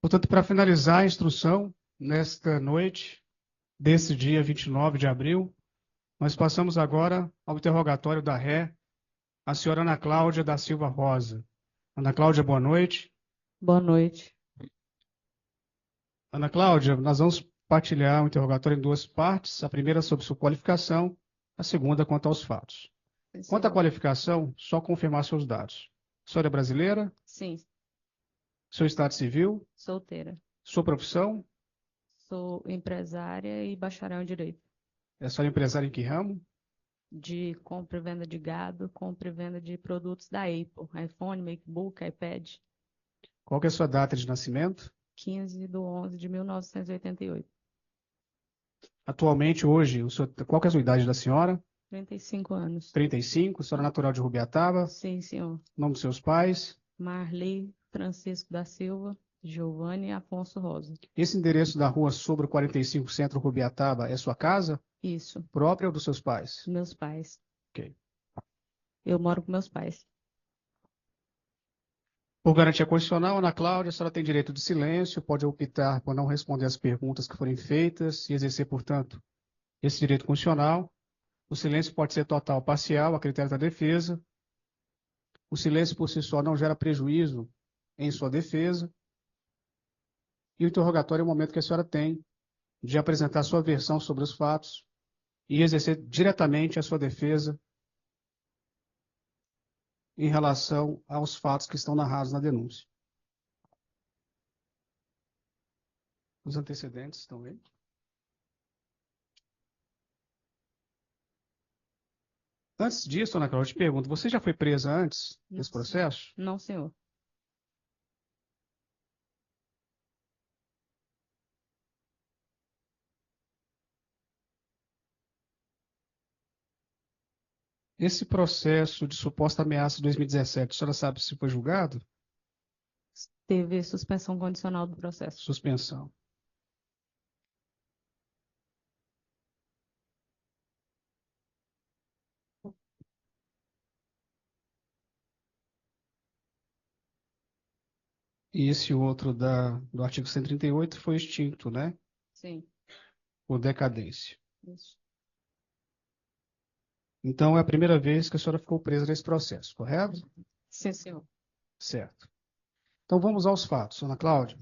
Portanto, para finalizar a instrução, nesta noite, desse dia 29 de abril, nós passamos agora ao interrogatório da ré, a senhora Ana Cláudia da Silva Rosa. Ana Cláudia, boa noite. Boa noite. Ana Cláudia, nós vamos partilhar o interrogatório em duas partes, a primeira sobre sua qualificação, a segunda quanto aos fatos. Sim, Quanto à senhor. qualificação, só confirmar seus dados. A senhora é brasileira, Sim, seu estado civil, solteira. sua profissão, Sou empresária e bacharel em Direito. é senhora empresária em que ramo? De compra e venda de gado, compra e venda de produtos da Apple. iPhone, MacBook, iPad. Qual que é a sua data de nascimento? 15/11/1988. Atualmente, hoje, qual que é a sua idade da senhora? 35 anos. 35, senhora natural de Rubiataba, Sim, senhor. nome dos seus pais. Marley Francisco da Silva, Giovanni Afonso Rosa. Esse endereço da rua sobre o 45 Centro Rubiataba é sua casa Isso. própria ou dos seus pais? Meus pais. Ok. Eu moro com meus pais. Por garantia constitucional, Ana Cláudia, a senhora tem direito de silêncio, pode optar por não responder as perguntas que forem feitas e exercer, portanto, esse direito constitucional. O silêncio pode ser total ou parcial, a critério da defesa. O silêncio por si só não gera prejuízo em sua defesa. E o interrogatório é o momento que a senhora tem de apresentar sua versão sobre os fatos e exercer diretamente a sua defesa em relação aos fatos que estão narrados na denúncia. Os antecedentes estão aí? Antes disso, Ana Cláudia, eu te pergunto, você já foi presa antes Não, desse processo? não, senhor. Esse processo de suposta ameaça de 2017, a senhora sabe se foi julgado? Teve suspensão condicional do processo. Suspensão. E esse outro do artigo 138 foi extinto, né? Sim, Por decadência. isso. Então, é a primeira vez que a senhora ficou presa nesse processo, correto? Sim, senhor. Certo. Então, vamos aos fatos, Ana Cláudia.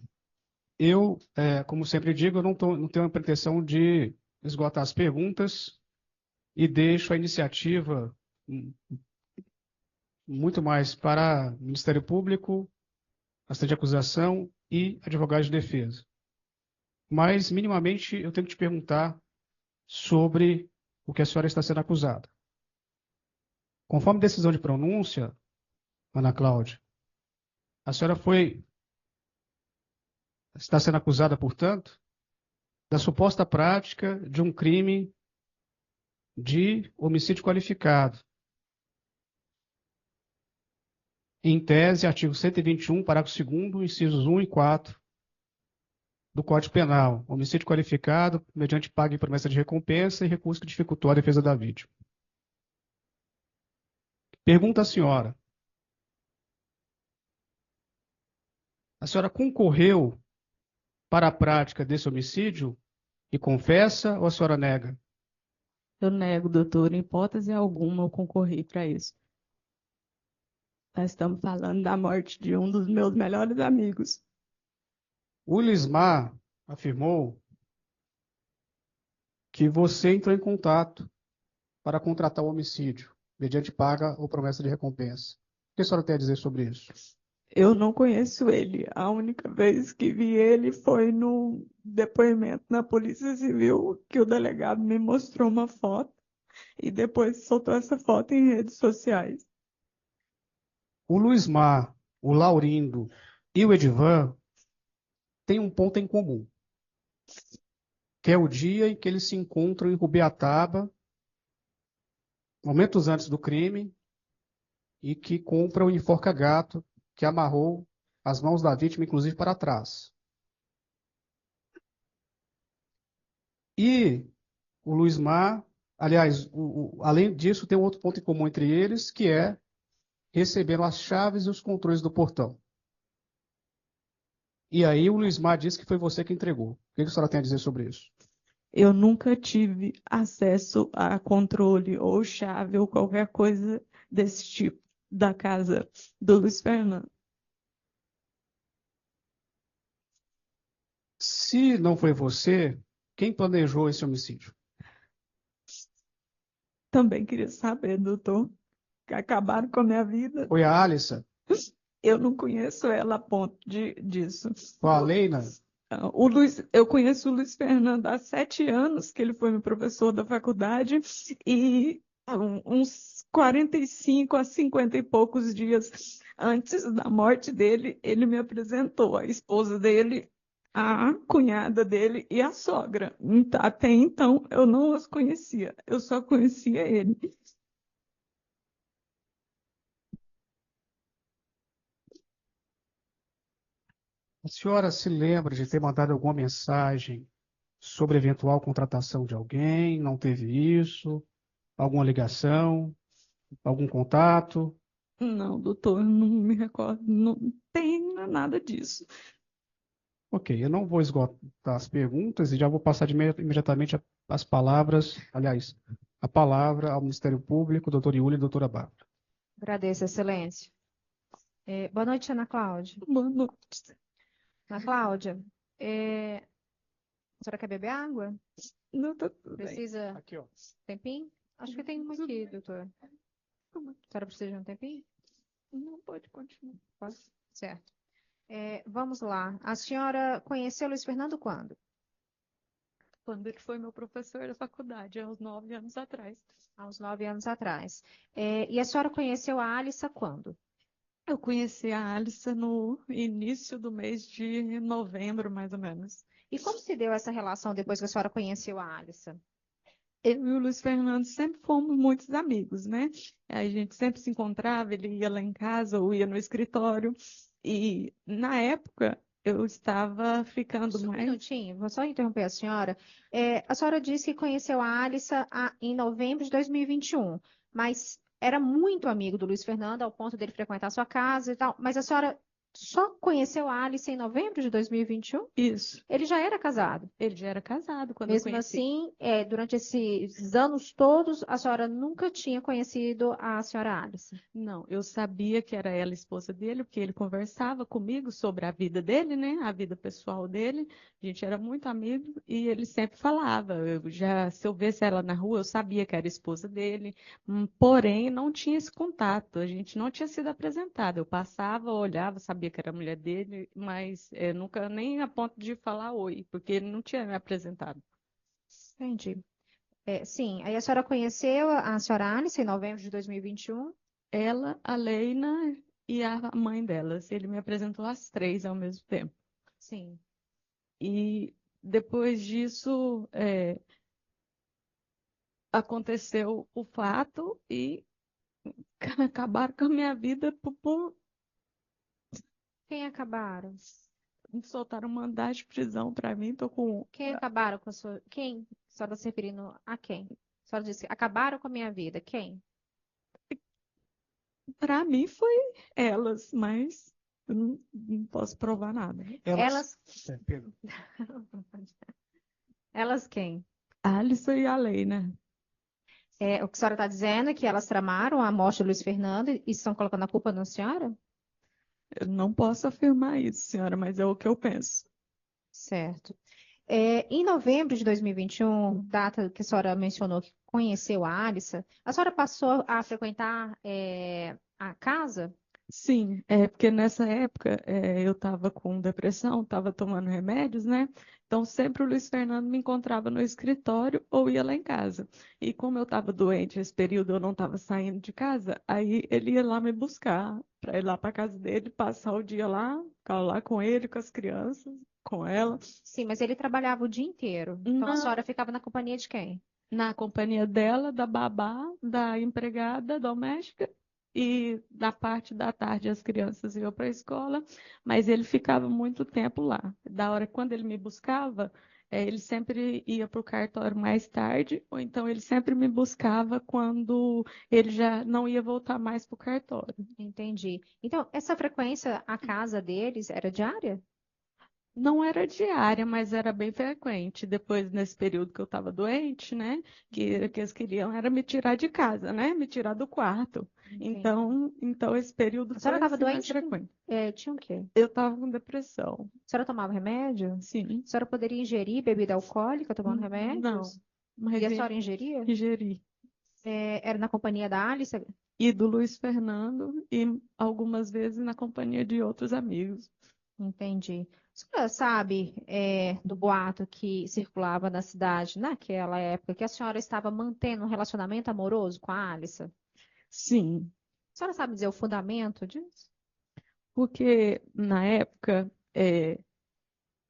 Eu, como sempre digo, eu não tenho a pretensão de esgotar as perguntas e deixo a iniciativa muito mais para o Ministério Público, assistente de acusação e advogado de defesa. Mas, minimamente, eu tenho que te perguntar sobre o que a senhora está sendo acusada. Conforme decisão de pronúncia, Ana Cláudia, a senhora está sendo acusada, portanto, da suposta prática de um crime de homicídio qualificado. Em tese, artigo 121, parágrafo 2º, incisos 1 e 4 do Código Penal. Homicídio qualificado mediante paga e promessa de recompensa e recurso que dificultou a defesa da vítima. Pergunta à senhora. A senhora concorreu para a prática desse homicídio e confessa ou a senhora nega? Eu nego, doutor, em hipótese alguma eu concorri para isso. Nós estamos falando da morte de um dos meus melhores amigos. O Lismar afirmou que você entrou em contato para contratar o homicídio, mediante paga ou promessa de recompensa. O que a senhora tem a dizer sobre isso? Eu não conheço ele. A única vez que vi ele foi no depoimento na Polícia Civil, que o delegado me mostrou uma foto e depois soltou essa foto em redes sociais. O Luismar, o Laurindo e o Edivan têm um ponto em comum, que é o dia em que eles se encontram em Rubiataba, momentos antes do crime, e que compram o enforca-gato que amarrou as mãos da vítima, inclusive para trás. E o Luismar, aliás, além disso, tem um outro ponto em comum entre eles, que é receberam as chaves e os controles do portão. E aí o Luismar disse que foi você que entregou. O que a senhora tem a dizer sobre isso? Eu nunca tive acesso a controle ou chave ou qualquer coisa desse tipo da casa do Luiz Fernando. Se não foi você, quem planejou esse homicídio? Também queria saber, doutor, que acabaram com a minha vida. Foi a Alissa? Eu não conheço ela a ponto disso. Foi a Leina? Eu conheço o Luiz Fernando há 7 anos, que ele foi meu professor da faculdade, e uns 45 a 50 e poucos dias antes da morte dele, ele me apresentou a esposa dele, a cunhada dele e a sogra. Até então, eu não os conhecia, eu só conhecia ele. A senhora se lembra de ter mandado alguma mensagem sobre eventual contratação de alguém? Não teve isso? Alguma ligação? Algum contato? Não, doutor, eu não me recordo, não tem nada disso. Ok, eu não vou esgotar as perguntas e já vou passar imediatamente as palavras, aliás, a palavra ao Ministério Público, doutor Iuli e doutora Bárbara. Agradeço, Excelência. Boa noite, Ana Cláudia. Boa noite. Ana Cláudia, a senhora quer beber água? Não, tá tudo bem. Precisa Aqui, ó. tempinho? Acho que tem uma aqui, doutor. A senhora precisa de um tempinho? Não pode continuar. Pode? Certo. Vamos lá. A senhora conheceu o Luiz Fernando quando? Quando ele foi meu professor da faculdade, há uns 9 anos atrás. Há uns 9 anos atrás. E a senhora conheceu a Alissa quando? Eu conheci a Alissa no início do mês de novembro, mais ou menos. E como se deu essa relação depois que a senhora conheceu a Alissa? Eu e o Luiz Fernando sempre fomos muitos amigos, né? A gente sempre se encontrava, ele ia lá em casa ou ia no escritório. E na época eu estava ficando Só um mais. minutinho, vou só interromper a senhora. A senhora disse que conheceu a Alissa em novembro de 2021, mas era muito amigo do Luiz Fernando, ao ponto dele frequentar a sua casa e tal. Mas a senhora só conheceu a Alissa em novembro de 2021? Isso. Ele já era casado. Ele já era casado quando eu Mesmo conheci. assim, durante esses anos todos, a senhora nunca tinha conhecido a senhora Alissa. Não, eu sabia que era ela a esposa dele, porque ele conversava comigo sobre a vida dele, né? A vida pessoal dele. A gente era muito amigo e ele sempre falava. Se eu visse ela na rua, eu sabia que era a esposa dele, porém não tinha esse contato. A gente não tinha sido apresentado. Eu passava, olhava, sabia que era a mulher dele, mas nunca nem a ponto de falar oi, porque ele não tinha me apresentado. Entendi. Sim, aí a senhora conheceu a senhora Alice em novembro de 2021. Ela, a Leina e a mãe delas. Ele me apresentou as três ao mesmo tempo. Sim. E depois disso, aconteceu o fato e acabaram com a minha vida Quem acabaram? soltaram um mandado de prisão para mim. Tô com. Quem acabaram com a sua. Quem? A senhora se referindo a quem? A senhora disse, acabaram com a minha vida. Quem? Para mim foi elas, mas eu não posso provar nada. Elas. Pedro. Elas quem? A Alisson e a Leina. O que a senhora está dizendo é que elas tramaram a morte do Luiz Fernando e estão colocando a culpa na senhora? Eu não posso afirmar isso, senhora, mas é o que eu penso. Certo. Em novembro de 2021, data que a senhora mencionou que conheceu a Alissa, a senhora passou a frequentar a casa? Sim, é porque nessa época eu estava com depressão, estava tomando remédios, né? Então sempre o Luiz Fernando me encontrava no escritório ou ia lá em casa. E como eu estava doente esse período, eu não estava saindo de casa, aí ele ia lá me buscar para ir lá para casa dele, passar o dia lá, ficar lá com ele, com as crianças, com ela. Sim, mas ele trabalhava o dia inteiro. Então a senhora ficava na companhia de quem? Na companhia dela, da babá, da empregada doméstica e da parte da tarde as crianças iam para a escola, mas ele ficava muito tempo lá. Da hora quando ele me buscava, ele sempre ia para o cartório mais tarde, ou então ele sempre me buscava quando ele já não ia voltar mais para o cartório. Entendi. Então, essa frequência à casa deles era diária? Não era diária, mas era bem frequente. Depois, nesse período que eu estava doente, né? Que eles queriam era me tirar de casa, né? Me tirar do quarto. Entendi. Então esse período A senhora foi estava assim mais doente frequente. tinha o quê? Eu estava com depressão. A senhora tomava remédio? Sim. A senhora poderia ingerir bebida alcoólica tomando Não, remédios? E mas a senhora ingeria? ingeri. Era na companhia da Alice? E do Luiz Fernando e algumas vezes na companhia de outros amigos. Entendi. A senhora sabe, do boato que circulava na cidade naquela época, que a senhora estava mantendo um relacionamento amoroso com a Alice? A Sim, senhora sabe dizer o fundamento disso? porque na época,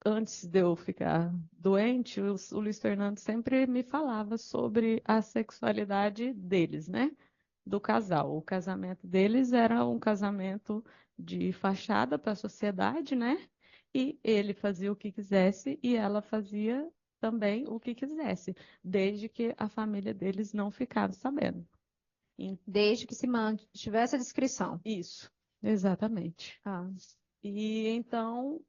antes de eu ficar doente, o Luiz Fernando sempre me falava sobre a sexualidade deles, né? Do casal. O casamento deles era um casamento de fachada para a sociedade, né? E ele fazia o que quisesse e ela fazia também o que quisesse, desde que a família deles não ficava sabendo. E- Desde que se mantivesse a descrição. Isso, exatamente. Ah, E então,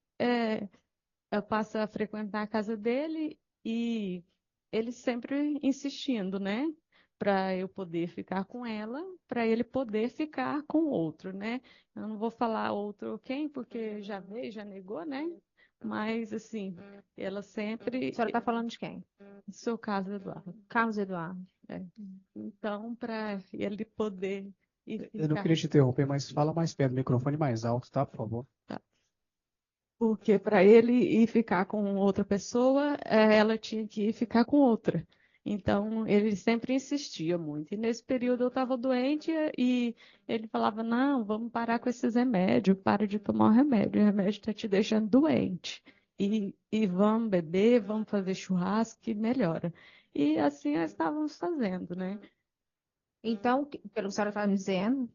eu passo a frequentar a casa dele e ele sempre insistindo, né? Para eu poder ficar com ela, para ele poder ficar com outro, né? Eu não vou falar outro quem, porque já veio, já negou, né? Mas, assim, ela a sempre. senhora está falando de quem? Seu caso, Eduardo. Carlos Eduardo. É. Então, para ele poder ir Eu não ficar. queria te interromper, mas fala mais perto do microfone mais alto, tá? Por favor. Porque para ele ir ficar com outra pessoa, ela tinha que ir ficar com outra. Então, ele sempre insistia muito. E nesse período eu estava doente e ele falava: Não, vamos parar com esses remédios, para de tomar o remédio está te deixando doente. E vamos beber, vamos fazer churrasco que melhora. E assim nós estávamos fazendo, né? Então, pelo que a senhora está me dizendo,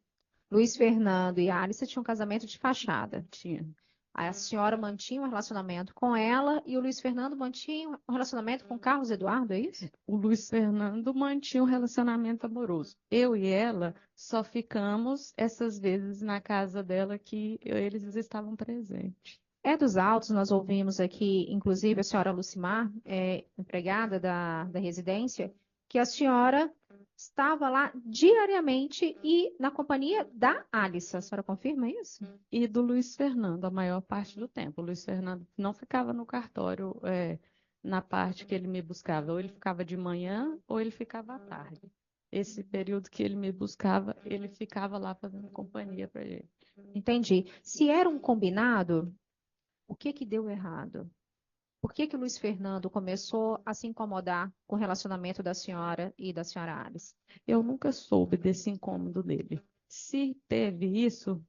Luiz Fernando e Alice tinham um casamento de fachada. Tinha. Aí a senhora mantinha um relacionamento com ela e o Luiz Fernando mantinha um relacionamento com Carlos Eduardo, é isso? O Luiz Fernando mantinha um relacionamento amoroso. Eu e ela só ficamos essas vezes na casa dela que eles estavam presentes. É dos autos, nós ouvimos aqui, inclusive a senhora Lucimar, empregada da residência, que a senhora estava lá diariamente e na companhia da Alice. A senhora confirma isso? E do Luiz Fernando, a maior parte do tempo. O Luiz Fernando não ficava no cartório, na parte que ele me buscava. Ou ele ficava de manhã ou ele ficava à tarde. Esse período que ele me buscava, ele ficava lá fazendo companhia para ele. Entendi. Se era um combinado, o que que deu errado? Por que que o Luiz Fernando começou a se incomodar com o relacionamento da senhora e da senhora Alice? Eu nunca soube desse incômodo dele. Se teve isso,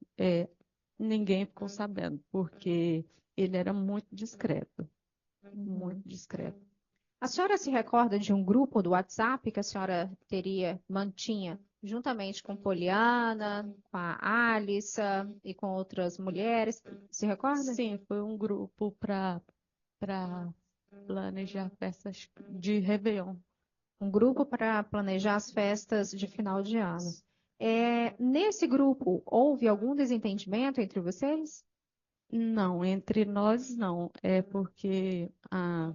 ninguém ficou sabendo, porque ele era muito discreto, muito discreto. A senhora se recorda de um grupo do WhatsApp que a senhora mantinha, juntamente com Poliana, com a Alice e com outras mulheres? Se recorda? Sim, foi um grupo para planejar festas de Réveillon. Um grupo para planejar as festas de final de ano. Nesse grupo, houve algum desentendimento entre vocês? Não, entre nós não. É porque a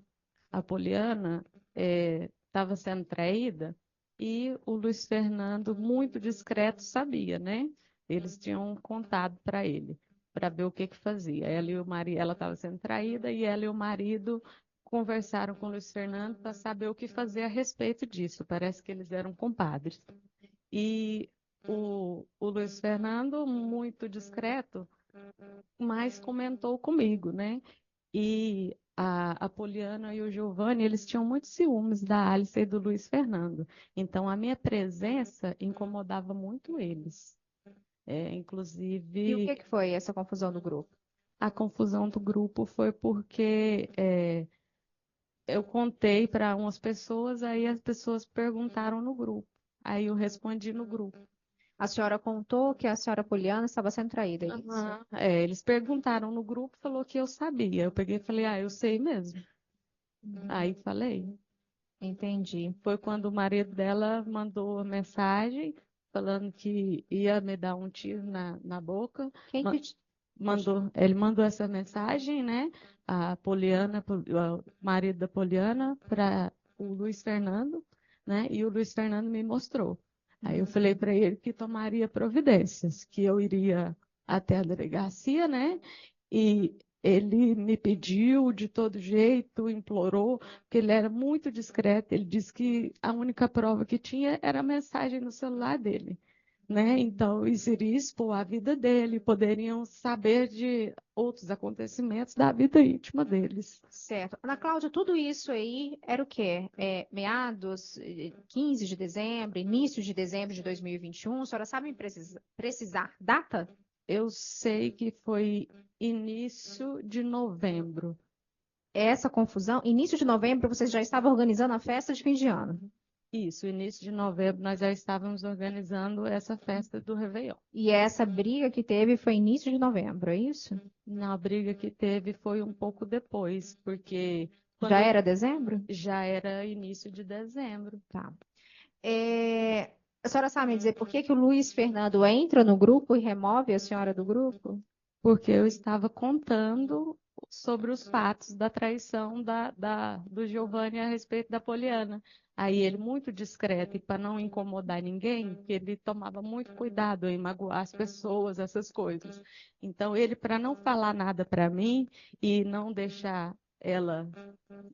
Poliana estava sendo traída e o Luiz Fernando, muito discreto, sabia, né? Eles tinham contado para ele, para ver o que que fazia. Ela e o marido, ela estava sendo traída e ela e o marido conversaram com o Luiz Fernando para saber o que fazer a respeito disso. Parece que eles eram compadres. E o Luiz Fernando, muito discreto, mas comentou comigo, né? E a Poliana e o Giovanni, eles tinham muitos ciúmes da Alice e do Luiz Fernando. Então, a minha presença incomodava muito eles. E o Inclusive, que que foi essa confusão do grupo? a confusão do grupo foi porque eu contei para umas pessoas, aí as pessoas perguntaram no grupo. Aí eu respondi no grupo. A senhora contou que a senhora Poliana estava sendo traída, é isso? Aham. Eles perguntaram no grupo, falou que eu sabia. Eu peguei e falei, eu sei mesmo. Aí falei. Entendi. Foi quando o marido dela mandou mensagem falando que ia me dar um tiro na boca. Quem Ma- que, Ele mandou essa mensagem, né? A Poliana, o marido da Poliana, para o Luiz Fernando, né? E o Luiz Fernando me mostrou. Aí eu falei para ele que tomaria providências, que eu iria até a delegacia, né? E ele me pediu de todo jeito, implorou, porque ele era muito discreto. Ele disse que a única prova que tinha era a mensagem no celular dele, né? Então, isso iria expor a vida dele, poderiam saber de outros acontecimentos da vida íntima deles. Certo. Ana Cláudia, tudo isso aí era o quê? Meados, 15 de dezembro, início de dezembro de 2021? A senhora sabe me precisar data? Eu sei que foi início de novembro. Essa confusão, início de novembro, vocês já estavam organizando a festa de fim de ano. Isso, início de novembro, nós já estávamos organizando essa festa do Réveillon. E essa briga que teve foi início de novembro, é isso? Não, a briga que teve foi um pouco depois, porque Já era dezembro? já era início de dezembro. Tá. A senhora sabe me dizer por que que o Luiz Fernando entra no grupo e remove a senhora do grupo? Porque eu estava contando sobre os fatos da traição do Giovanni a respeito da Poliana. Aí ele, muito discreto, e para não incomodar ninguém, que ele tomava muito cuidado em magoar as pessoas, essas coisas. Então, ele, para não falar nada para mim e não deixar ela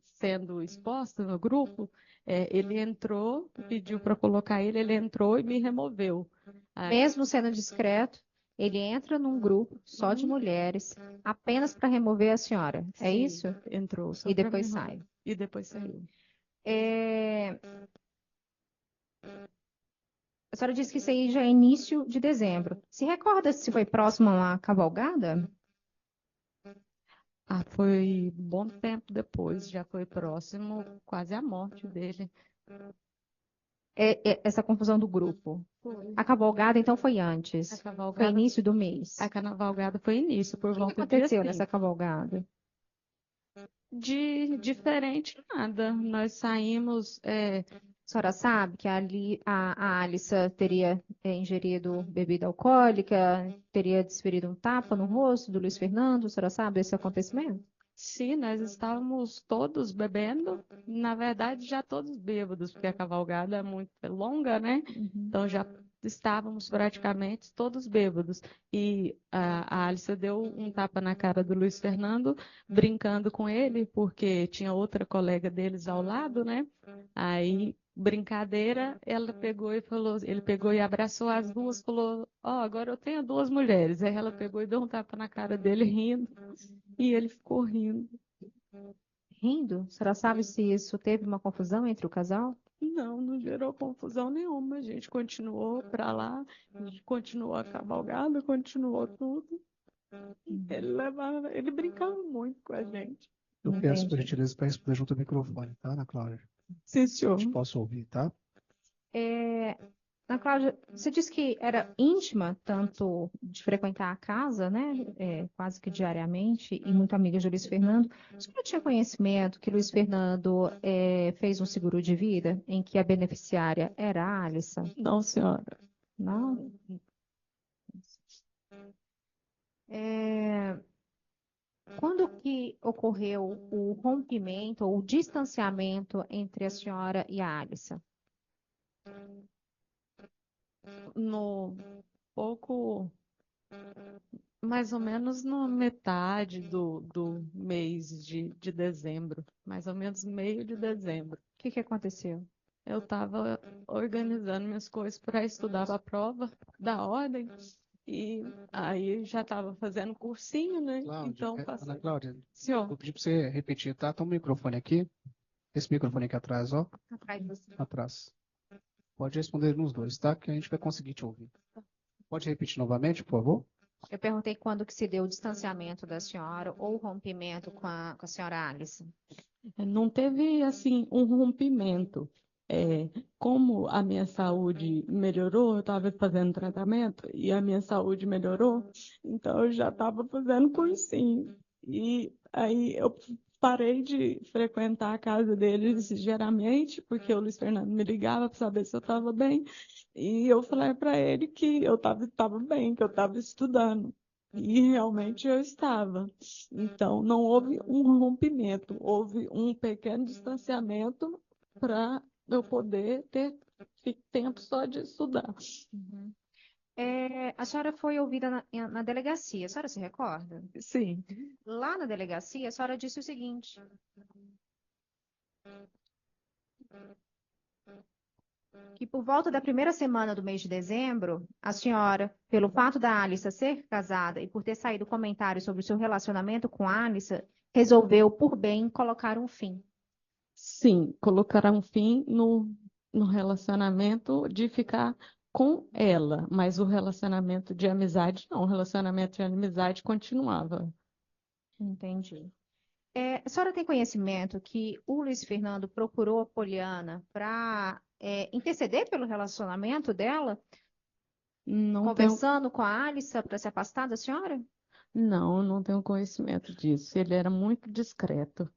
sendo exposta no grupo, ele entrou, pediu para colocar ele entrou e me removeu. Aí, Mesmo sendo discreto, ele entra num grupo só de mulheres, apenas para remover a senhora. É sim, isso? entrou só E pra depois me sai. E depois saiu. A senhora disse que isso aí já é início de dezembro. Se recorda se foi próximo a uma cavalgada? Ah, foi bom tempo depois, já foi próximo quase à morte dele. Essa confusão do grupo. Foi. A cavalgada, então, foi antes. A Foi cavalgada, início do mês. a cavalgada foi início, por O que volta de aconteceu assim. nessa cavalgada? De diferente nada. Nós saímos. A senhora sabe que a Alissa teria ingerido bebida alcoólica, teria desferido um tapa no rosto do Luiz Fernando. A senhora sabe desse acontecimento? Sim, nós estávamos todos bebendo, na verdade já todos bêbados, porque a cavalgada é muito longa, né? Então já estávamos praticamente todos bêbados. E a Alice deu um tapa na cara do Luiz Fernando, brincando com ele, porque tinha outra colega deles ao lado, né? Aí, brincadeira, ele pegou e abraçou as duas, falou, ó, agora eu tenho duas mulheres. Aí ela pegou e deu um tapa na cara dele, rindo. E ele ficou rindo. Rindo? A senhora sabe se isso teve uma confusão entre o casal? Não, não gerou confusão nenhuma. A gente continuou para lá, a gente continuou a cavalgada, continuou tudo. Ele brincava muito com a gente. Eu peço, por Entendi. gentileza, para responder junto ao microfone, tá, Ana Cláudia? Sim, senhor. Te posso ouvir, tá? Ana Cláudia, você disse que era íntima, tanto de frequentar a casa, né, quase que diariamente, e muito amiga de Luiz Fernando. A senhora tinha conhecimento que Luiz Fernando fez um seguro de vida em que a beneficiária era a Alissa? Não, senhora. Não? Quando que ocorreu o rompimento ou o distanciamento entre a senhora e a Alissa? No pouco, mais ou menos na metade do mês de dezembro, mais ou menos meio de dezembro. O que que aconteceu? Eu estava organizando minhas coisas para estudar para a prova da ordem e aí já estava fazendo cursinho, né? Cláudia, Então, Ana Cláudia, senhor, vou pedir para você repetir, tá? Toma o microfone aqui. Esse microfone aqui atrás, ó. Atrás de você. Atrás. Pode responder nos dois, tá? Que a gente vai conseguir te ouvir. Pode repetir novamente, por favor? Eu perguntei quando que se deu o distanciamento da senhora ou o rompimento com a senhora Alice. não teve assim um rompimento. Como a minha saúde melhorou, eu estava fazendo tratamento e a minha saúde melhorou, então eu já estava fazendo cursinho. E aí eu parei de frequentar a casa deles geralmente, porque o Luiz Fernando me ligava para saber se eu estava bem, e eu falei para ele que eu estava bem, que eu estava estudando. E realmente eu estava. Então, não houve um rompimento, houve um pequeno distanciamento para eu poder ter tempo só de estudar. Uhum. A senhora foi ouvida na delegacia, a senhora se recorda? Sim, Lá na delegacia, a senhora disse o seguinte: que por volta da primeira semana do mês de dezembro, a senhora, pelo fato da Alissa ser casada e por ter saído comentários sobre o seu relacionamento com a Alissa, resolveu, por bem, colocar um fim. sim, colocar um fim no relacionamento de ficar com ela, mas o relacionamento de amizade não, o relacionamento de amizade continuava. Entendi. A senhora tem conhecimento que o Luiz Fernando procurou a Poliana para interceder pelo relacionamento dela, Não tenho, conversando com a Alissa para se afastar da senhora? não tenho conhecimento disso. Ele era muito discreto.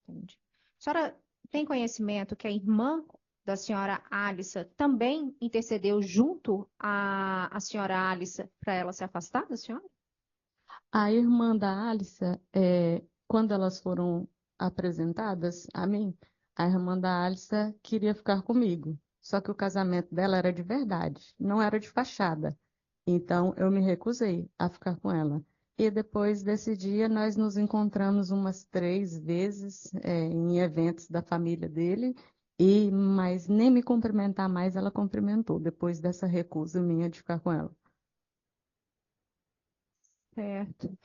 Entendi. A senhora tem conhecimento que a irmã da senhora Alissa também intercedeu junto à senhora Alissa para ela se afastar da senhora? A irmã da Alissa, quando elas foram apresentadas a mim, a irmã da Alissa queria ficar comigo. Só que o casamento dela era de verdade, não era de fachada. Então eu me recusei a ficar com ela. E depois desse dia nós nos encontramos umas 3 vezes, em eventos da família dele, mas nem me cumprimentar mais ela cumprimentou, depois dessa recusa minha de ficar com ela. Certo.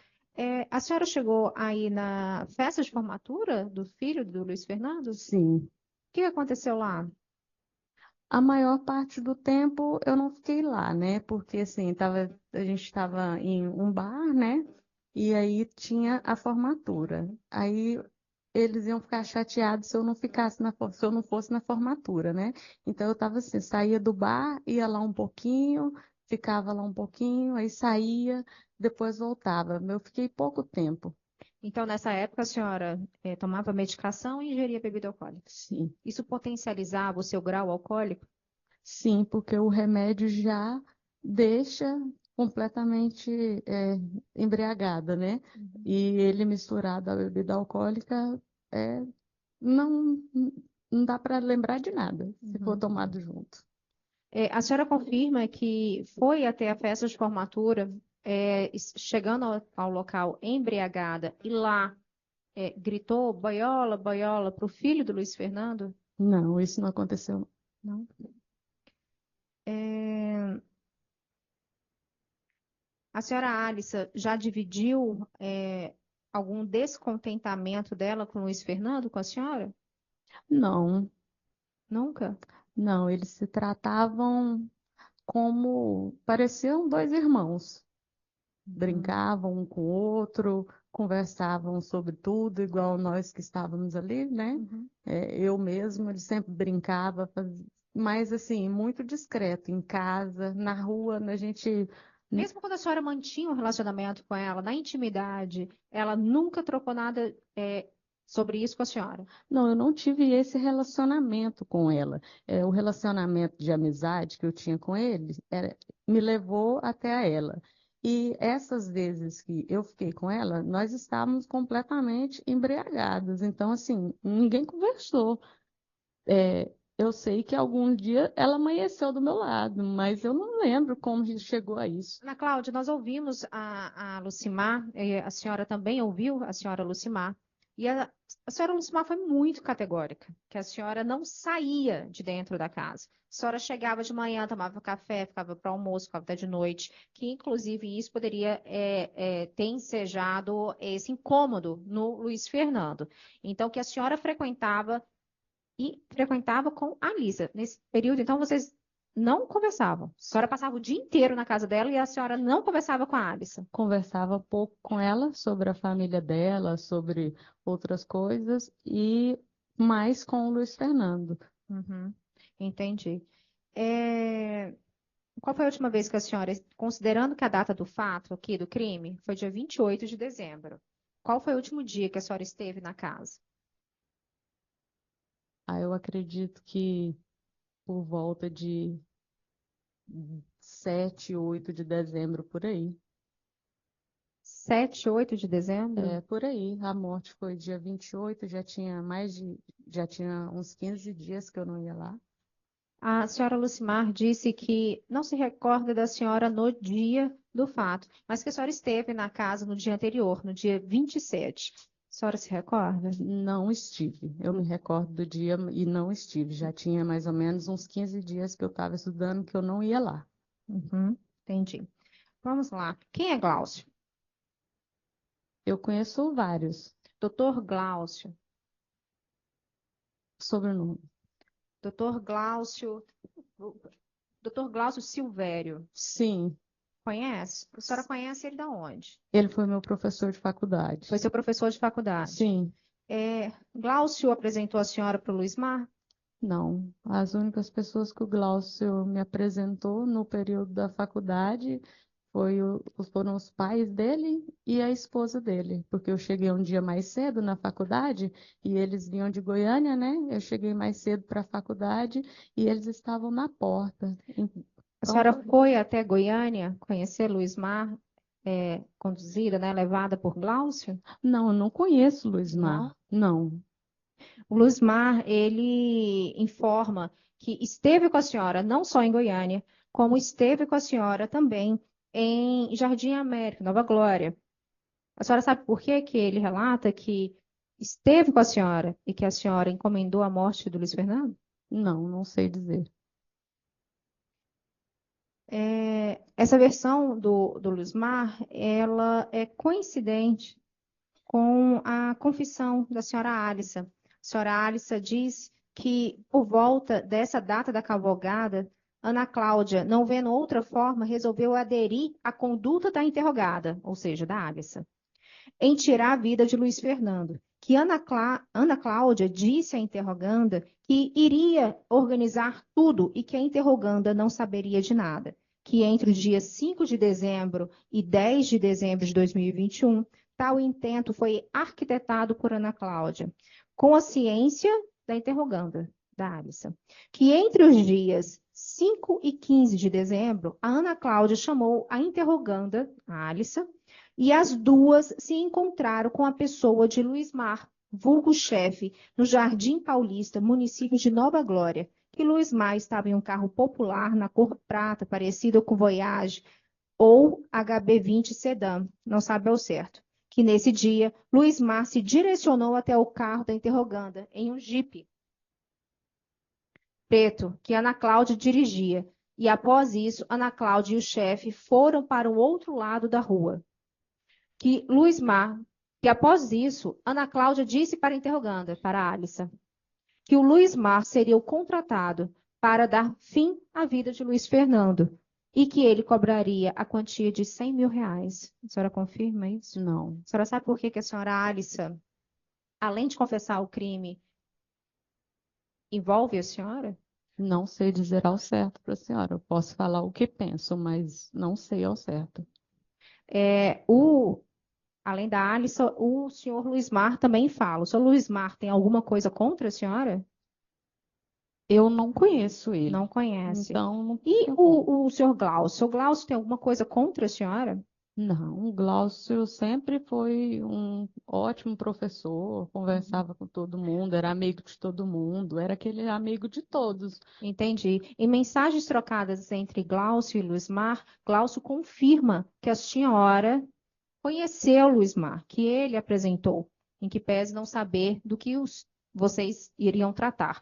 A senhora chegou aí na festa de formatura do filho do Luiz Fernando? O Sim. que aconteceu lá? A maior parte do tempo eu não fiquei lá, né? Porque assim, a gente estava em um bar, né? E aí tinha a formatura. Aí eles iam ficar chateados se eu não ficasse se eu não fosse na formatura, né? Então eu estava assim, saía do bar, ia lá um pouquinho, ficava lá um pouquinho, aí saía, depois voltava. Eu fiquei pouco tempo. Então, nessa época, a senhora tomava medicação e ingeria bebida alcoólica. Sim. Isso potencializava o seu grau alcoólico? Sim, porque o remédio já deixa completamente embriagada, né? Uhum. E ele misturado à bebida alcoólica, é, não, não dá para lembrar de nada, se for Uhum. tomado junto. A senhora confirma que foi até a festa de formatura, chegando ao local embriagada e lá gritou boiola, boiola para o filho do Luiz Fernando? Não, isso não aconteceu. Não. É, a senhora Alissa já dividiu algum descontentamento dela com o Luiz Fernando, com a senhora? Não, Nunca? não, eles se tratavam como pareciam dois irmãos. Uhum. Brincavam um com o outro, conversavam sobre tudo, igual nós que estávamos ali, né? Uhum. Eu mesmo, ele sempre brincava, mas assim, muito discreto, em casa, na rua, a gente. Mesmo quando a senhora mantinha um relacionamento com ela, na intimidade, ela nunca trocou nada sobre isso com a senhora? Não, eu não tive esse relacionamento com ela. O relacionamento de amizade que eu tinha com ele me levou até a ela. E essas vezes que eu fiquei com ela, nós estávamos completamente embriagados. Então, assim, ninguém conversou. Eu sei que algum dia ela amanheceu do meu lado, mas eu não lembro como chegou a isso. Ana Cláudia, nós ouvimos a Lucimar, a senhora também ouviu a senhora Lucimar, e a senhora Lucimar foi muito categórica, que a senhora não saía de dentro da casa. A senhora chegava de manhã, tomava café, ficava para almoço, ficava até de noite, que inclusive isso poderia ter ensejado esse incômodo no Luiz Fernando. Então, que a senhora frequentava e frequentava com a Lisa. Nesse período, então, vocês não conversavam. A senhora passava o dia inteiro na casa dela e a senhora não conversava com a Alissa. Conversava pouco com ela sobre a família dela, sobre outras coisas, e mais com o Luiz Fernando. Uhum, entendi. É, Qual foi a última vez que a senhora, considerando que a data do fato aqui, do crime, foi dia 28 de dezembro, qual foi o último dia que a senhora esteve na casa? Aí eu acredito que por volta de 7, 8 de dezembro, por aí. 7, 8 de dezembro? É, por aí. A morte foi dia 28, já tinha uns 15 dias que eu não ia lá. A senhora Lucimar disse que não se recorda da senhora no dia do fato, mas que a senhora esteve na casa no dia anterior, no dia 27. A senhora se recorda? Não estive. Eu me recordo do dia e não estive. Já tinha mais ou menos uns 15 dias que eu estava estudando que eu não ia lá. Uhum, entendi. Vamos lá. Quem é Glaucio? Eu conheço vários Doutor Glaucio. sobrenomes. Doutor Glaucio. Doutor Glaucio Silvério. Sim, Conhece? A senhora conhece ele da onde? ele foi meu professor de faculdade. Foi seu professor de faculdade. Sim, Glaucio apresentou a senhora para o Luiz Mar? não. As únicas pessoas que o Glaucio me apresentou no período da faculdade foram os pais dele e a esposa dele, porque eu cheguei um dia mais cedo na faculdade e eles vinham de Goiânia, né? Eu cheguei mais cedo para a faculdade e eles estavam na porta. A Então, senhora foi até Goiânia conhecer Luiz Mar, conduzida, né, levada por Glaucio? não, eu não conheço Luiz Não? Mar. Não. O Luiz Mar, ele informa que esteve com a senhora não só em Goiânia, como esteve com a senhora também em Jardim América, Nova Glória. A senhora sabe por que que ele relata que esteve com a senhora e que a senhora encomendou a morte do Luiz Fernando? Não, não sei dizer. Essa versão do Luiz Mar, ela é coincidente com a confissão da senhora Alissa. A senhora Alissa diz que, por volta dessa data da cavalgada, Ana Cláudia, não vendo outra forma, resolveu aderir à conduta da interrogada, ou seja, da Alissa, em tirar a vida de Luiz Fernando, que Ana Cláudia disse à interroganda que iria organizar tudo e que a interroganda não saberia de nada, que entre os dias 5 de dezembro e 10 de dezembro de 2021, tal intento foi arquitetado por Ana Cláudia, com a ciência da interroganda, da Alissa, que entre os dias 5 e 15 de dezembro, a Ana Cláudia chamou a interroganda, a Alissa, e as duas se encontraram com a pessoa de Luiz Mar, vulgo chefe, no Jardim Paulista, município de Nova Glória, que Luiz Mar estava em um carro popular na cor prata, parecido com Voyage ou HB20 Sedan, não sabe ao certo. Que nesse dia, Luiz Mar se direcionou até o carro da interroganda, em um Jeep preto, que Ana Cláudia dirigia. E após isso, Ana Cláudia e o chefe foram para o outro lado da rua. Que após isso, Ana Cláudia disse para a interroganda, para a Alissa, que o Luiz Mar seria o contratado para dar fim à vida de Luiz Fernando e que ele cobraria a quantia de 100 mil reais. A senhora confirma isso? Não. A senhora sabe por que que a senhora Alissa, além de confessar o crime, envolve a senhora? Não sei dizer ao certo para a senhora. Eu posso falar o que penso, mas não sei ao certo. Além da Alissa, o senhor Luiz Mar também fala. O senhor Luiz Mar tem alguma coisa contra a senhora? Eu não conheço ele. Não conhece. Então, não E tenho o senhor Glaucio? O senhor Glaucio tem alguma coisa contra a senhora? Não, o Glaucio sempre foi um ótimo professor, conversava com todo mundo, era amigo de todo mundo, era aquele amigo de todos. Entendi. Em mensagens trocadas entre Glaucio e Luiz Mar, Glaucio confirma que a senhora conheceu Luiz Mar, que ele apresentou, em que pese não saber do que vocês iriam tratar.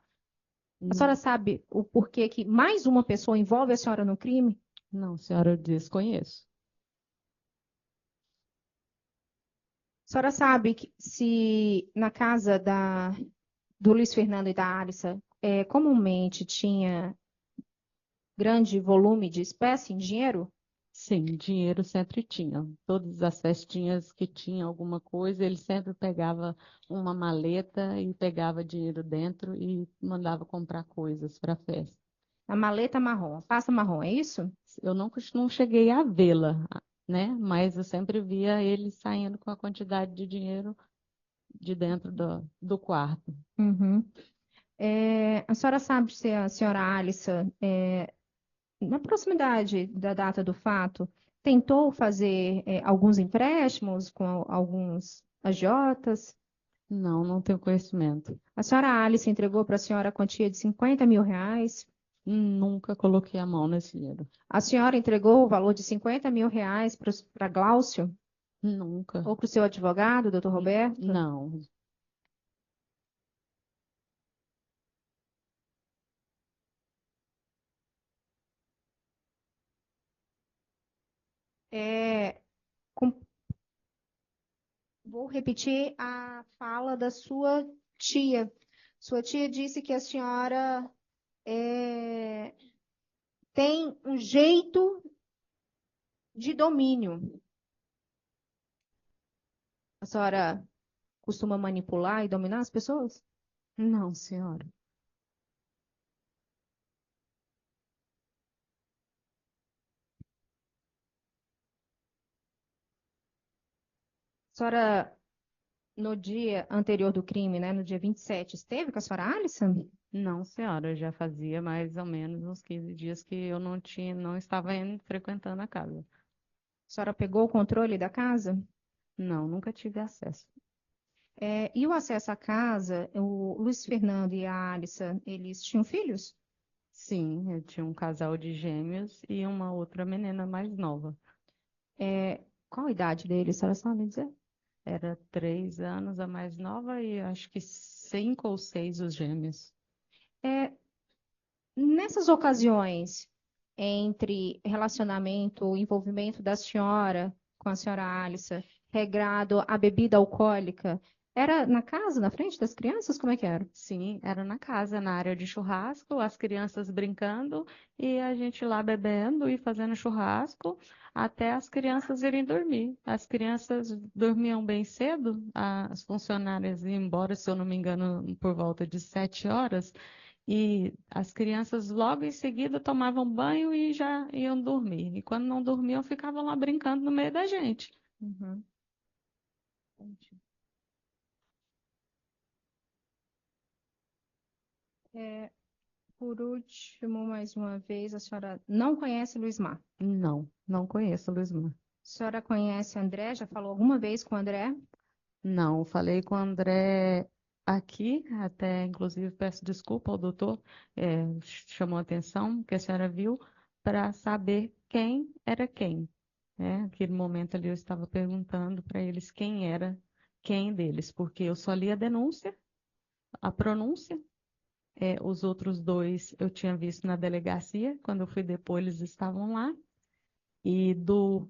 A senhora sabe o porquê que mais uma pessoa envolve a senhora no crime? Não, senhora, eu desconheço. A senhora sabe que se na casa do Luiz Fernando e da Alissa, comumente tinha grande volume de espécie em dinheiro? Sim, dinheiro sempre tinha. Todas as festinhas que tinha alguma coisa, ele sempre pegava uma maleta e pegava dinheiro dentro e mandava comprar coisas para a festa. A maleta marrom, a pasta marrom, é isso? Eu não cheguei a vê-la, né? Mas eu sempre via ele saindo com a quantidade de dinheiro de dentro do quarto. Uhum. A senhora sabe se a senhora Alissa na proximidade da data do fato, tentou fazer alguns empréstimos com alguns agiotas? Não, não tenho conhecimento. A senhora Alice entregou para a senhora a quantia de 50 mil reais? Nunca coloquei a mão nesse dinheiro. A senhora entregou o valor de 50 mil reais para Gláucio Nunca. ou para o seu advogado, doutor Roberto? Não. É, com- Vou repetir a fala da sua tia. Sua tia disse que a senhora é, tem um jeito de domínio. A senhora costuma manipular e dominar as pessoas? Não, senhora. A senhora, no dia anterior do crime, né, no dia 27, esteve com a senhora Alison? Não, senhora. Já fazia mais ou menos uns 15 dias que eu não estava indo frequentando a casa. A senhora pegou o controle da casa? Não, nunca tive acesso. E o acesso à casa, o Luiz Fernando e a Alissa, eles tinham filhos? Sim, eu tinha um casal de gêmeos e uma outra menina mais nova. Qual a idade deles, a senhora sabe dizer? Era 3 anos a mais nova e acho que 5 ou 6 os gêmeos. Nessas ocasiões, entre relacionamento, o envolvimento da senhora com a senhora Alissa, regrado a bebida alcoólica, era na casa, na frente das crianças? Como é que era? Sim, era na casa, na área de churrasco, as crianças brincando e a gente lá bebendo e fazendo churrasco até as crianças irem dormir. As crianças dormiam bem cedo, as funcionárias iam embora, se eu não me engano, por volta de 7 horas, e as crianças logo em seguida tomavam banho e já iam dormir. E quando não dormiam, ficavam lá brincando no meio da gente. Uhum. Entendi. Por último, mais uma vez, a senhora não conhece Luiz Mar. Não, não conheço, Luizmar. A senhora conhece André? Já falou alguma vez com o André? Não, falei com o André aqui, até inclusive peço desculpa ao doutor, chamou a atenção que a senhora viu, para saber quem era quem. Né? Naquele momento ali eu estava perguntando para eles quem era quem deles, porque eu só li a denúncia, a pronúncia, os outros dois eu tinha visto na delegacia, quando eu fui depor eles estavam lá, e do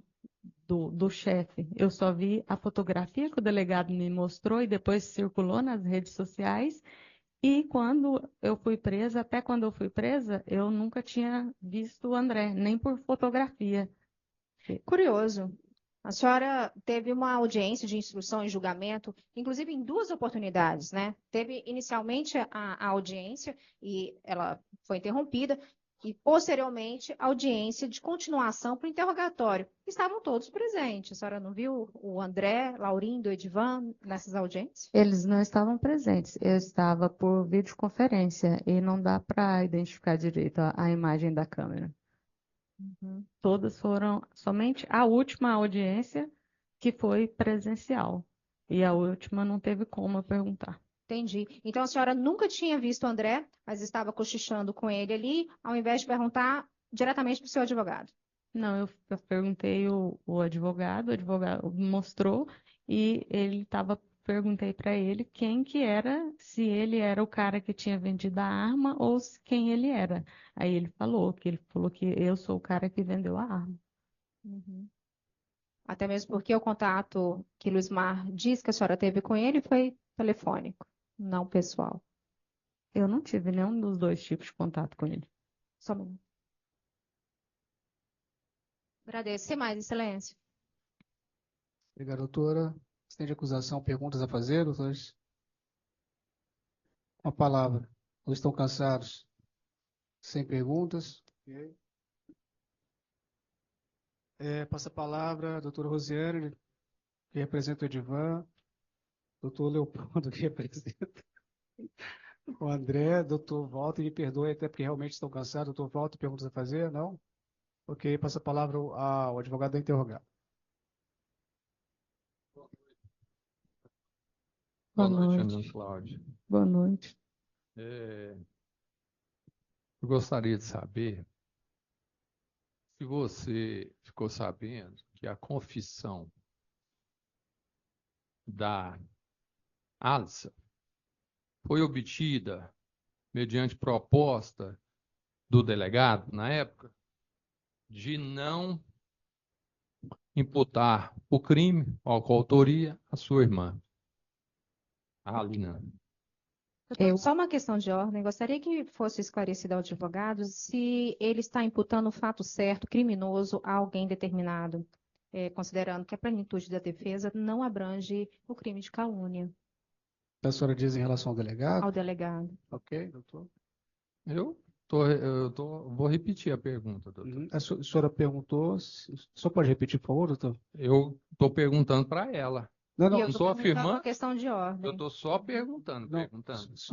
chefe. Eu só vi a fotografia que o delegado me mostrou e depois circulou nas redes sociais. E quando eu fui presa, até quando eu fui presa, eu nunca tinha visto o André, nem por fotografia. Curioso. A senhora teve uma audiência de instrução e julgamento, inclusive em duas oportunidades, né? Teve inicialmente a audiência e ela foi interrompida, e posteriormente a audiência de continuação para o interrogatório. Estavam todos presentes. A senhora não viu o André, Laurindo, Edivan nessas audiências? Eles não estavam presentes, eu estava por videoconferência e não dá para identificar direito a imagem da câmera. Uhum. Todas foram somente a última audiência que foi presencial. E a última não teve como eu perguntar. Entendi. Então a senhora nunca tinha visto o André, mas estava cochichando com ele ali, ao invés de perguntar diretamente para o seu advogado. Não, eu perguntei o advogado mostrou e ele estava, perguntei para ele quem que era, se ele era o cara que tinha vendido a arma ou quem ele era. Aí ele falou que eu sou o cara que vendeu a arma. Uhum. Até mesmo porque o contato que Luiz Mar diz que a senhora teve com ele foi telefônico, não pessoal. Eu não tive nenhum dos dois tipos de contato com ele. Só um minuto. Agradeço. Sem mais, excelência. Obrigado, doutora. Você tem de acusação perguntas a fazer, doutores? Uma palavra. Todos estão cansados? Sem perguntas? Ok. Passa a palavra a doutora Rosiane, que representa o Edivan, doutor Leopoldo, que representa O André, doutor Walter, me perdoe até porque realmente estou cansado. Doutor Walter, perguntas a fazer? Não? Ok, passa a palavra ao advogado a interrogar. Boa Boa noite, noite. Ana Cláudia. Boa noite. É, eu gostaria de saber se você ficou sabendo que a confissão da Alissa foi obtida mediante proposta do delegado, na época, de não imputar o crime, a coautoria, à sua irmã, a Alina. Só uma questão de ordem, gostaria que fosse esclarecido ao advogado se ele está imputando o fato certo, criminoso, a alguém determinado, considerando que a plenitude da defesa não abrange o crime de calúnia A senhora diz em relação ao delegado? ao delegado. Ok, doutor. Vou repetir a pergunta, doutor. Uhum. A senhora perguntou, só pode repetir, por favor, doutor? Eu estou perguntando para ela. Não, E não, eu Não estou estou perguntando afirmando, uma questão de eu ordem. estou só perguntando. não,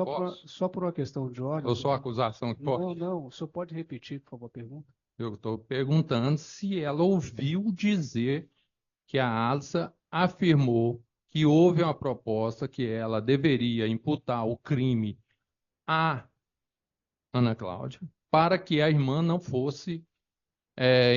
Posso? só por uma questão de ordem. Ou só acusação que Não, pode? não, o senhor pode repetir, por favor, a pergunta? Eu estou perguntando se ela ouviu dizer que a Alça afirmou que houve uma proposta que ela deveria imputar o crime à Ana Cláudia para que a irmã não fosse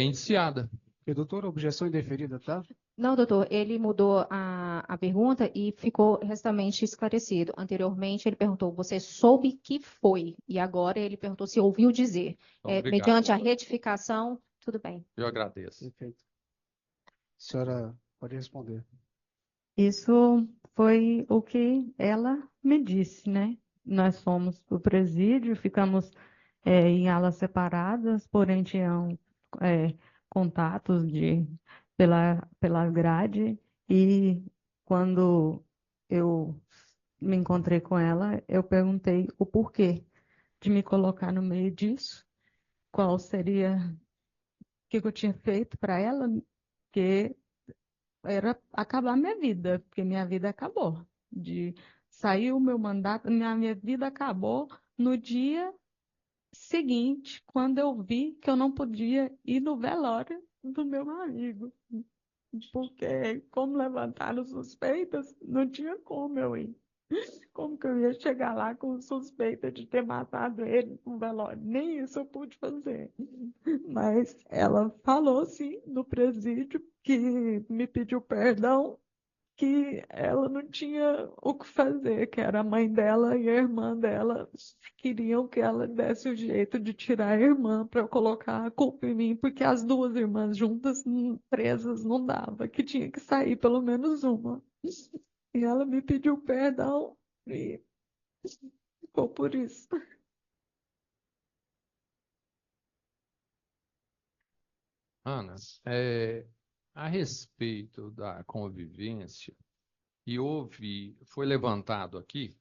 indiciada. Ok, doutor, objeção indeferida, tá? Não, doutor, ele mudou a pergunta e ficou restamente esclarecido. Anteriormente, ele perguntou, você soube que foi? E agora ele perguntou se ouviu dizer. Então, obrigado. Mediante a retificação, tudo bem. Eu agradeço. Perfeito. A senhora pode responder. Isso foi o que ela me disse, né? Nós fomos para o presídio, ficamos em alas separadas, porém tinham contatos pela grade, e quando eu me encontrei com ela, eu perguntei o porquê de me colocar no meio disso, qual seria, o que eu tinha feito para ela, que era acabar minha vida, porque minha vida acabou. De sair o meu mandato, minha vida acabou no dia seguinte, quando eu vi que eu não podia ir no velório do meu amigo. Porque, como levantaram suspeitas, não tinha como eu ir. Como que eu ia chegar lá com suspeita de ter matado ele no velório? Nem isso eu pude fazer. Mas ela falou, sim, no presídio, que me pediu perdão, que ela não tinha o que fazer, que era a mãe dela e a irmã dela queriam que ela desse o jeito de tirar a irmã para colocar a culpa em mim, porque as duas irmãs juntas, presas, não dava, que tinha que sair pelo menos uma. E ela me pediu perdão e ficou por isso. Ana, a respeito da convivência, foi levantado aqui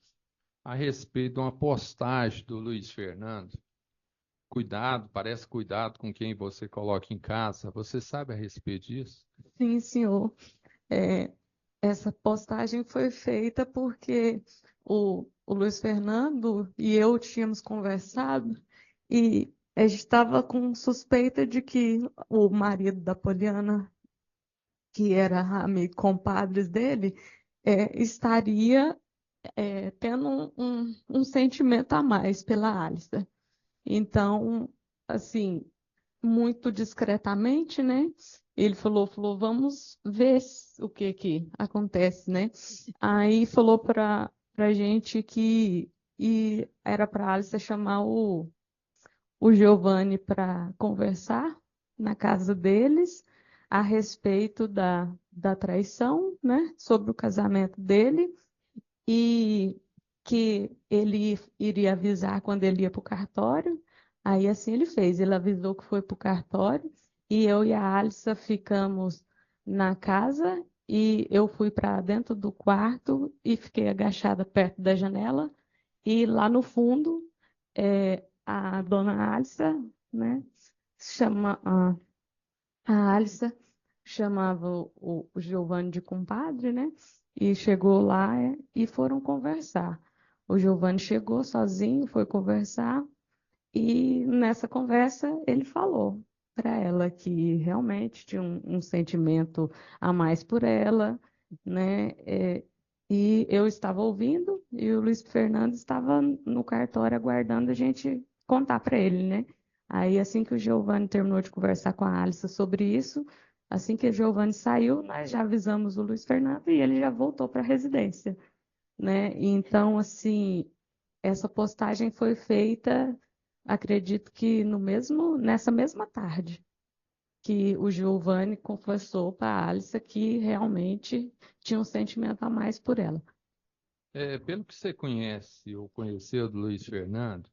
a respeito de uma postagem do Luiz Fernando. Cuidado, parece cuidado com quem você coloca em casa. Você sabe a respeito disso? Sim, senhor. É, essa postagem foi feita porque o Luiz Fernando e eu tínhamos conversado, e a gente estava com suspeita de que o marido da Poliana, que era amigo, compadres dele, estaria tendo um sentimento a mais pela Alistair. Então, assim, muito discretamente, né? Ele falou, vamos ver o que que acontece, né? Aí falou para gente que era para a Alice chamar o Giovanni para conversar na casa deles a respeito da traição, né? Sobre o casamento dele, e que ele iria avisar quando ele ia para o cartório. Aí assim ele fez, ele avisou que foi para o cartório, e eu e a Alissa ficamos na casa, e eu fui para dentro do quarto e fiquei agachada perto da janela, e lá no fundo a dona Alissa, né, chama, a Alissa chamava o Giovanni de compadre, né? E chegou lá e foram conversar. O Giovanni chegou sozinho, foi conversar, e nessa conversa ele falou para ela que realmente tinha um sentimento a mais por ela, né? E eu estava ouvindo e o Luiz Fernando estava no cartório aguardando a gente contar para ele, né? Aí assim que o Giovanni terminou de conversar com a Alissa sobre isso, assim que o Giovanni saiu, nós já avisamos o Luiz Fernando e ele já voltou para a residência, né? Então, assim, essa postagem foi feita, acredito que nessa mesma tarde, que o Giovanni confessou para a Alissa que realmente tinha um sentimento a mais por ela. Pelo que você conhece ou conheceu do Luiz Fernando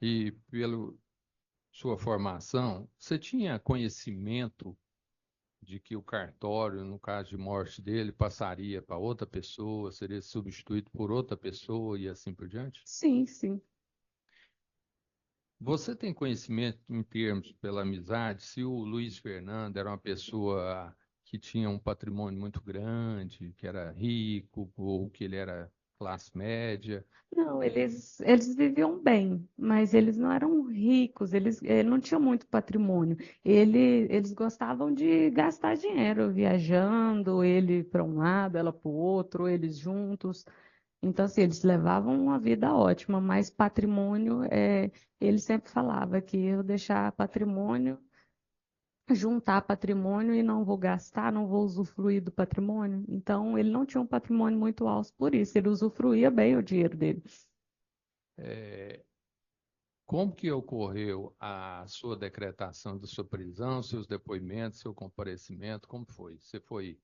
e pela sua formação, você tinha conhecimento de que o cartório, no caso de morte dele, passaria para outra pessoa, seria substituído por outra pessoa e assim por diante? Sim, sim. Você tem conhecimento em termos pela amizade, se o Luiz Fernando era uma pessoa que tinha um patrimônio muito grande, que era rico, ou que ele era classe média? Não, eles viviam bem, mas eles não eram ricos, eles não tinham muito patrimônio. Eles gostavam de gastar dinheiro viajando, ele para um lado, ela para o outro, eles juntos. Então, assim, eles levavam uma vida ótima, mas patrimônio, ele sempre falava que eu deixar patrimônio, juntar patrimônio e não vou gastar, não vou usufruir do patrimônio. Então, ele não tinha um patrimônio muito alto por isso, ele usufruía bem o dinheiro dele. Como que ocorreu a sua decretação da sua prisão, seus depoimentos, seu comparecimento? Como foi? Você foi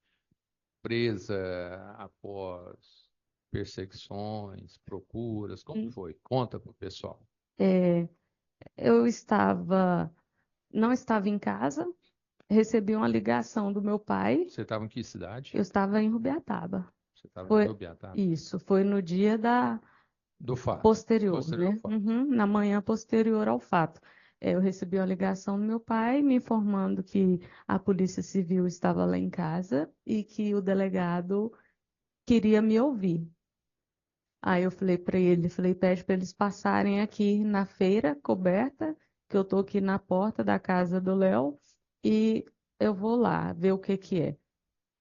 presa após perseguições, procuras? Como foi? Conta para o pessoal. É, eu não estava em casa, recebi uma ligação do meu pai, Você estava em que cidade? eu estava em Rubiataba. Você estava em Foi Rubiataba? isso, foi no dia da Do fato. posterior, Posterior ao né? fato. Uhum, na manhã posterior ao fato. Eu recebi uma ligação do meu pai me informando que a Polícia Civil estava lá em casa e que o delegado queria me ouvir. Aí eu falei para ele, falei, pede para eles passarem aqui na feira coberta, que eu tô aqui na porta da casa do Léo e eu vou lá ver o que que é.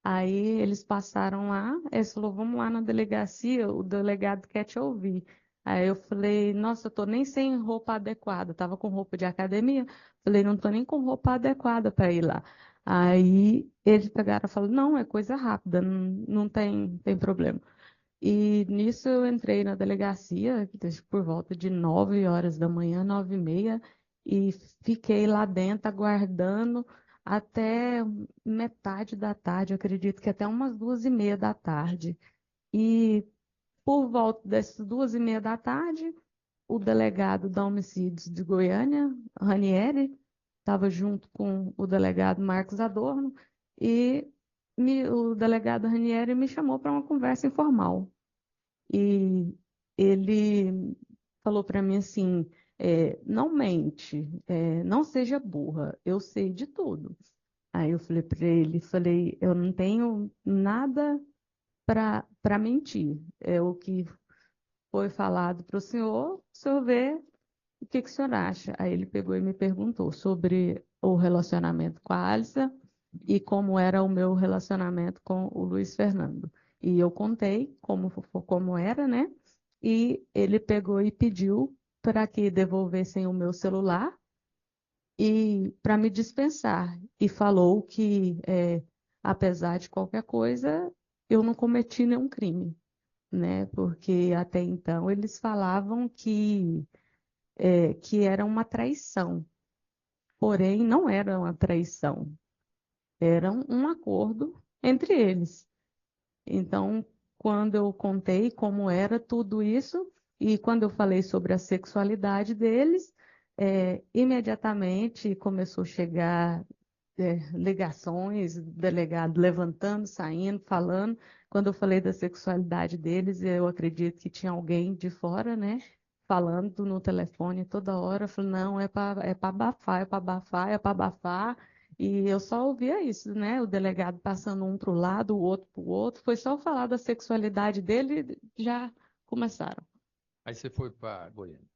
Aí eles passaram lá, eles falou, vamos lá na delegacia, o delegado quer te ouvir. Aí eu falei, nossa, eu tô nem sem roupa adequada, tava com roupa de academia, falei, não tô nem com roupa adequada para ir lá. Aí eles pegaram e falaram, não, é coisa rápida, não tem problema. E nisso eu entrei na delegacia, por volta de 9 horas da manhã, 9h30, e fiquei lá dentro aguardando até metade da tarde, eu acredito que até umas 2h30 da tarde. E por volta dessas 2h30 da tarde, o delegado da Homicídios de Goiânia, Ranieri, estava junto com o delegado Marcos Adorno, e o delegado Ranieri me chamou para uma conversa informal. E ele falou para mim assim, não mente, não seja burra, eu sei de tudo. Aí eu falei para ele, falei, eu não tenho nada para mentir. É o que foi falado para o senhor vê o que que o senhor acha. Aí ele pegou e me perguntou sobre o relacionamento com a Alissa e como era o meu relacionamento com o Luiz Fernando. E eu contei como era, né? E ele pegou e pediu para que devolvessem o meu celular e para me dispensar. E falou que, apesar de qualquer coisa, eu não cometi nenhum crime, né? Porque até então eles falavam que era uma traição. Porém, não era uma traição, era um acordo entre eles. Então, quando eu contei como era tudo isso, e quando eu falei sobre a sexualidade deles, imediatamente começou a chegar ligações, delegado levantando, saindo, falando. Quando eu falei da sexualidade deles, eu acredito que tinha alguém de fora, né? Falando no telefone toda hora, eu falei, não, é para abafar, é para abafar, é para abafar. E eu só ouvia isso, né? O delegado passando um para o lado, o outro para o outro. Foi só eu falar da sexualidade dele, já começaram. Aí você foi para Goiânia,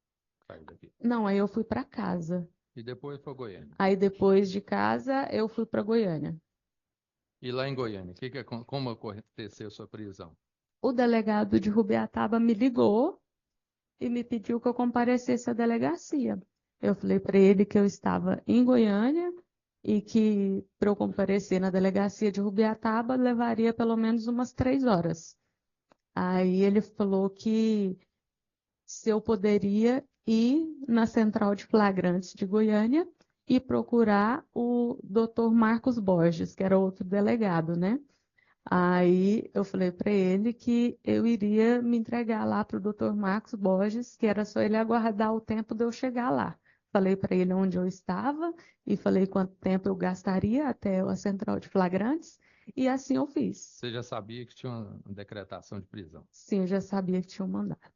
saiu daqui. Não, aí eu fui para casa. E depois para Goiânia. Aí depois de casa eu fui para Goiânia. E lá em Goiânia, como aconteceu a sua prisão? O delegado de Rubiataba me ligou e me pediu que eu comparecesse à delegacia. Eu falei para ele que eu estava em Goiânia e que para eu comparecer na delegacia de Rubiataba levaria pelo menos umas 3 horas. Aí ele falou que se eu poderia ir na central de flagrantes de Goiânia e procurar o Dr. Marcos Borges, que era outro delegado, né? Aí eu falei para ele que eu iria me entregar lá para o Dr. Marcos Borges, que era só ele aguardar o tempo de eu chegar lá. Falei para ele onde eu estava e falei quanto tempo eu gastaria até a central de flagrantes, e assim eu fiz. Você já sabia que tinha uma decretação de prisão. Sim, eu já sabia que tinha um mandato.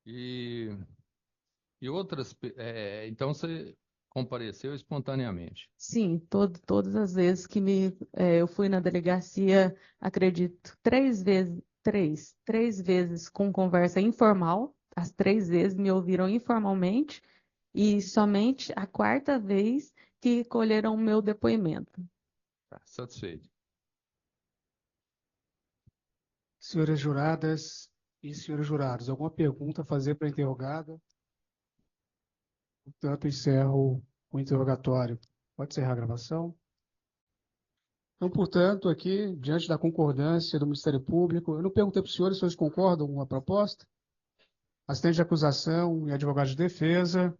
E então você compareceu espontaneamente. Sim, todas as vezes que eu fui na delegacia, acredito, 3 vezes, três vezes com conversa informal, as 3 vezes me ouviram informalmente, e somente a 4ª vez que colheram o meu depoimento. Tá, satisfeito. Senhoras juradas e senhores jurados, alguma pergunta a fazer para a interrogada? Portanto, encerro o interrogatório. Pode encerrar a gravação. Então, portanto, aqui, diante da concordância do Ministério Público, eu não perguntei para os senhores concordam com a proposta? Assistente de acusação e advogado de defesa.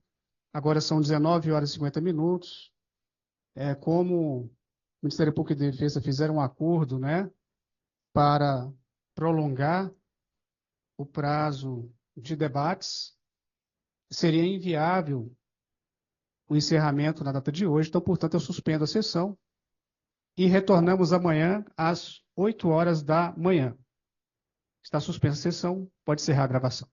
Agora são 19h50. Como o Ministério Público e Defesa fizeram um acordo, né, para prolongar o prazo de debates, seria inviável o encerramento na data de hoje. Então, portanto, eu suspendo a sessão e retornamos amanhã às 8 horas da manhã. Está suspensa a sessão, pode encerrar a gravação.